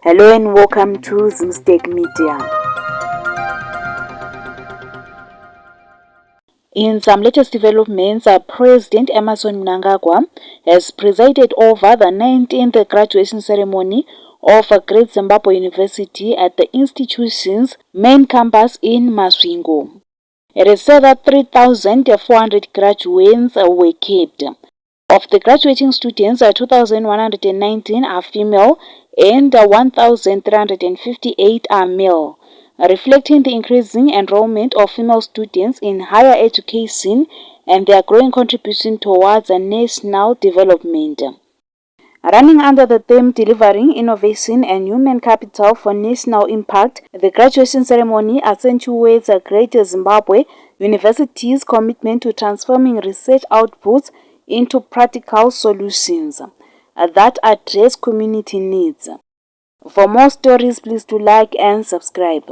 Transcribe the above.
Hello and welcome to Zimstek Media. In some latest developments, President Emmerson Mnangagwa has presided over the 19th graduation ceremony of Great Zimbabwe University at the institution's main campus in Masvingo. It is said that 3,400 graduates were kept. Of the graduating students, 2,119 are female and 1,358 are male, reflecting the increasing enrollment of female students in higher education and their growing contribution towards national development. Running under the theme Delivering Innovation and Human Capital for National Impact, the graduation ceremony accentuates Great Zimbabwe University's commitment to transforming research outputs into practical solutions that address community needs. For more stories, please do like and subscribe.